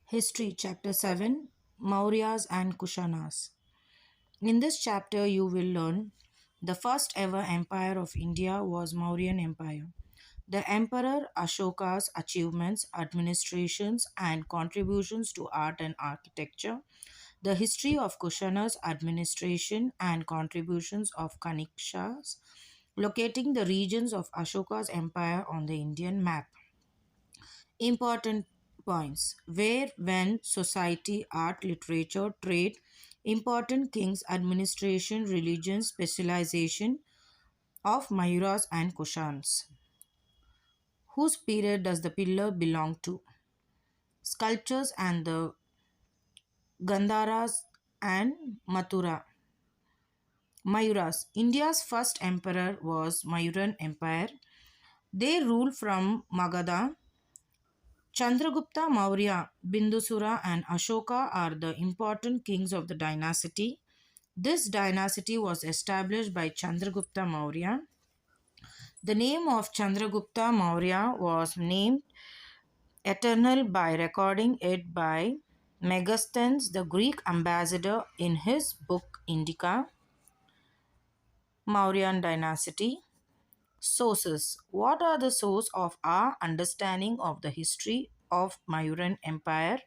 History, Chapter 7, Mauryas and Kushanas. In this chapter, you will learn the first ever empire of India was Mauryan Empire. The Emperor Ashoka's achievements, administrations, and contributions to art and architecture, the history of Kushana's administration and contributions of Kanikshas, locating the regions of Ashoka's empire on the Indian map. Important points where, when, society, art, literature, trade, important kings, administration, religion, specialization of Mayuras and Kushans. Whose period does the pillar belong to? Sculptures and the Gandharas and Mayuras. India's first emperor was Mayuran Empire. They ruled from Magadha. Chandragupta Maurya, Bindusura, and Ashoka are the important kings of the dynasty. This dynasty was established by Chandragupta Maurya. The name of Chandragupta Maurya was named eternal by recording it by Megasthenes, the Greek ambassador, in his book Indica, Mauryan dynasty. Sources. What are the source of our understanding of the history of Mayuran Empire?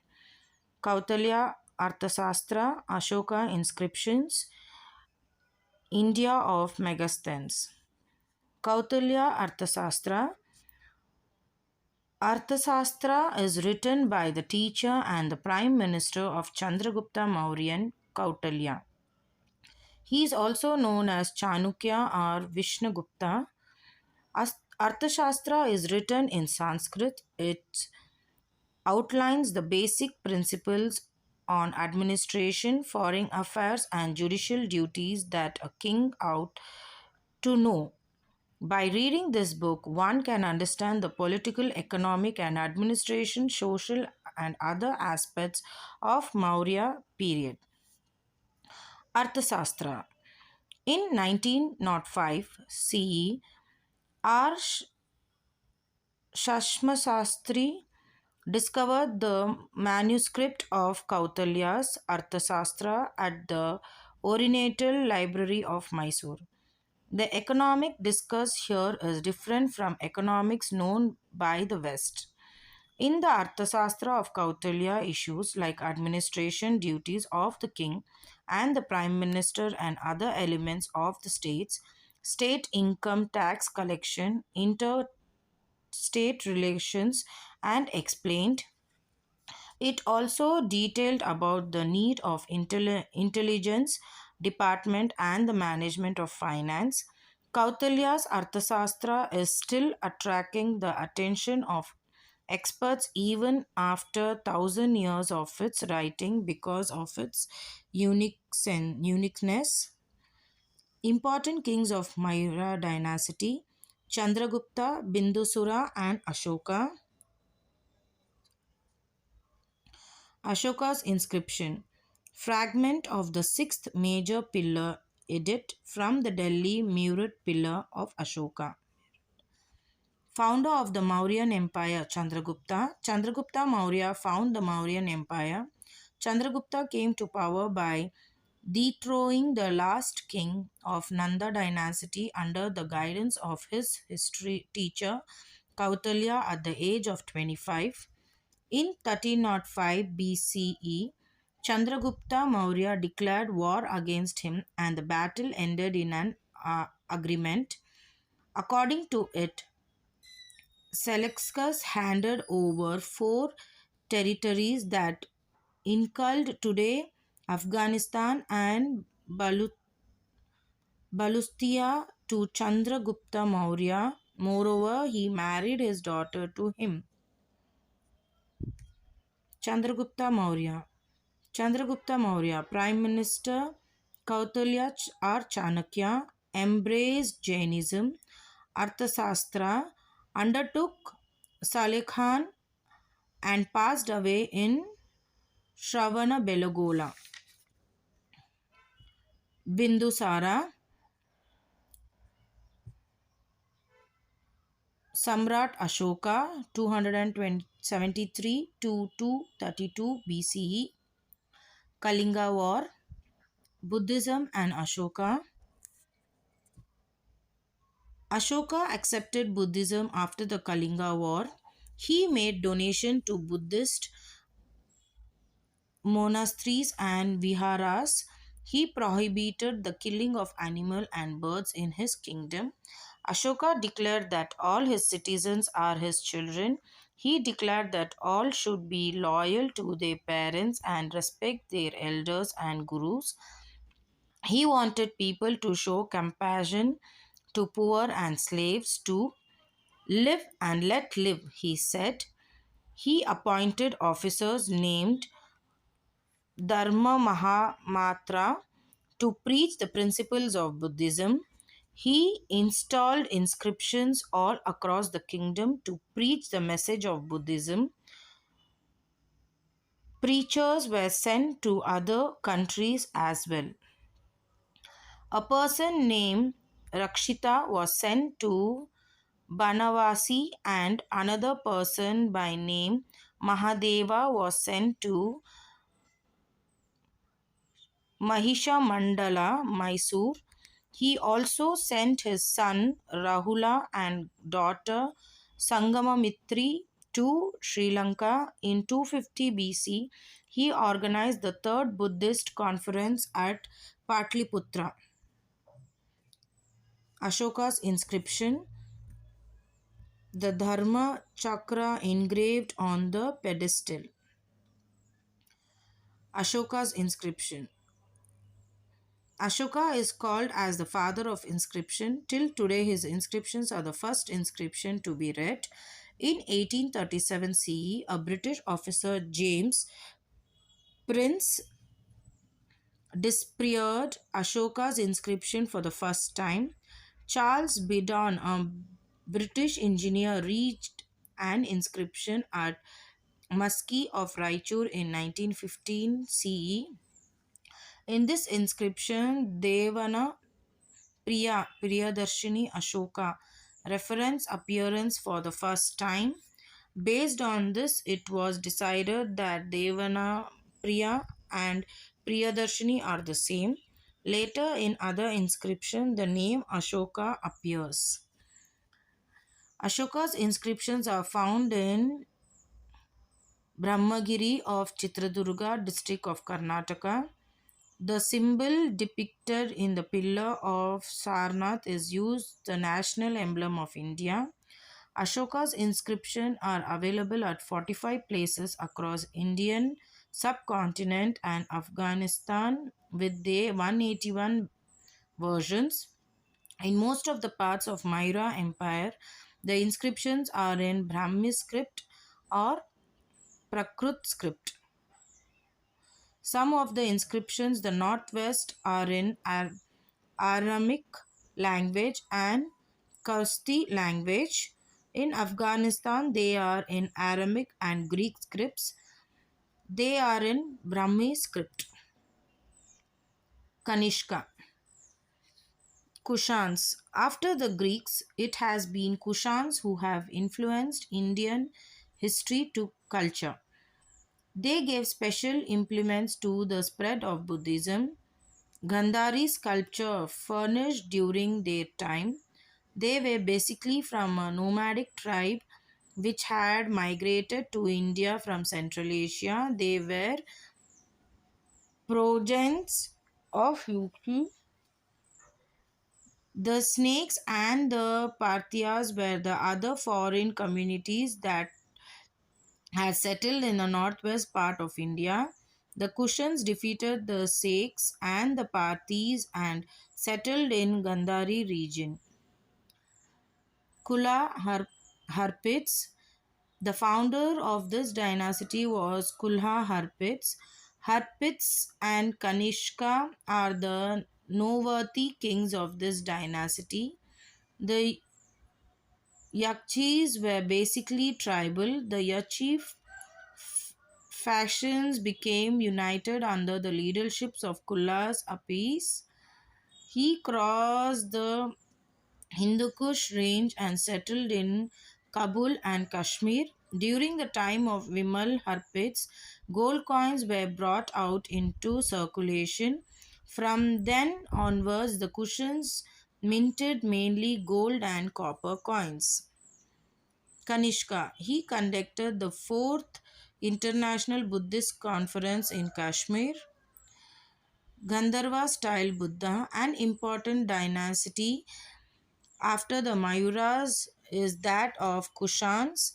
Kautilya Arthasastra, Ashoka inscriptions, India of Megasthenes. Kautilya Arthasastra. Arthasastra is written by the teacher and the prime minister of Chandragupta Mauryan, Kautilya. He is also known as Chanukya or Vishnugupta. Arthashastra is written in Sanskrit. It outlines the basic principles on administration, foreign affairs, and judicial duties that a king ought to know. By reading this book, one can understand the political, economic, and administration, social, and other aspects of Maurya period. Arthasastra. In 1905 CE, R. Shashmasastri discovered the manuscript of Kautilya's Arthasastra at the Oriental Library of Mysore. The economic discussed here is different from economics known by the West. In the Arthasastra of Kautilya, issues like administration duties of the king and the prime minister and other elements of the states, state income tax collection, interstate relations, and explained. It also detailed about the need of intelligence department and the management of finance. Kautilya's Arthasastra is still attracting the attention of experts even after 1,000 years of its writing because of its uniqueness. Important kings of Maurya dynasty: Chandragupta, Bindusura, and Ashoka. Ashoka's inscription. Fragment of the sixth major pillar edit from the Delhi Murid pillar of Ashoka. Founder of the Mauryan Empire, Chandragupta. Chandragupta Maurya found the Mauryan Empire. Chandragupta came to power by dethroning the last king of Nanda dynasty under the guidance of his history teacher Kautilya at the age of 25. In 1305 BCE, Chandragupta Maurya declared war against him and the battle ended in an agreement. According to it, Seleucus handed over four territories that included today Afghanistan and Balustia to Chandragupta Maurya. Moreover, he married his daughter to him. Chandragupta Maurya. Chandragupta Maurya, Prime Minister Kautilya or Chanakya, embraced Jainism. Arthasastra, undertook Salekhan and passed away in Shravana Belogola. Bindusara, Samrat Ashoka, 220 73 to 232 BCE, Kalinga War, Buddhism and Ashoka. Ashoka accepted Buddhism after the Kalinga War. He made donation to Buddhist monasteries and viharas. He prohibited the killing of animal and birds in his kingdom. Ashoka declared that all his citizens are his children. He declared that all should be loyal to their parents and respect their elders and gurus. He wanted people to show compassion to poor and slaves, to live and let live, he said. He appointed officers named Dharma Mahamatra to preach the principles of Buddhism. He installed inscriptions all across the kingdom to preach the message of Buddhism. Preachers were sent to other countries as well. A person named Rakshita was sent to Banavasi, and another person by name Mahadeva was sent to Mahisha Mandala, Mysore. He also sent his son Rahula and daughter Sangamamitri to Sri Lanka. In 250 BC, he organized the third Buddhist conference at Patliputra. Ashoka's inscription, the Dharma Chakra engraved on the pedestal. Ashoka's inscription. Ashoka is called as the father of inscription. Till today, his inscriptions are the first inscription to be read. In 1837 CE, a British officer, James Prince, disproved Ashoka's inscription for the first time. Charles Bedon, a British engineer, reached an inscription at Musky of Raichur in 1915 CE. In this inscription, Devana Priyadarshini Ashoka reference appearance for the first time. Based on this, it was decided that Devana Priya and Priyadarshini are the same. Later, in other inscription, the name Ashoka appears. Ashoka's inscriptions are found in Brahmagiri of Chitradurga district of Karnataka. The symbol depicted in the pillar of Sarnath is used the national emblem of India. Ashoka's inscriptions are available at 45 places across Indian subcontinent and Afghanistan with their 181 versions. In most of the parts of Maurya Empire, the inscriptions are in Brahmi script or Prakrut script. Some of the inscriptions the northwest are in Aramic language and Kashti language. In Afghanistan, they are in Aramic and Greek scripts. They are in Brahmi script. Kanishka. Kushans. After the Greeks, it has been Kushans who have influenced Indian history to culture. They gave special implements to the spread of Buddhism. Gandhari sculpture furnished during their time. They were basically from a nomadic tribe which had migrated to India from Central Asia. They were progenitors of Yuki. The snakes and the Parthias were the other foreign communities that had settled in the northwest part of India. The Kushans defeated the Sikhs and the Parthis and settled in Gandhari region. Harpids. The founder of this dynasty was Kulha Harpids. Harpids and Kanishka are the noteworthy kings of this dynasty. The Yakchis were basically tribal. The Yachi factions became united under the leaderships of Kulla's Apis. He crossed the Hindu Kush range and settled in Kabul and Kashmir. During the time of Vimal Harpits, gold coins were brought out into circulation. From then onwards, the Kushans minted mainly gold and copper coins. Kanishka. He conducted the fourth International Buddhist Conference in Kashmir. Gandharva style Buddha, an important dynasty after the Mayuras, is that of Kushans.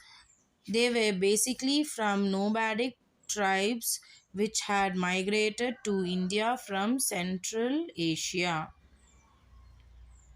They were basically from nomadic tribes which had migrated to India from Central Asia.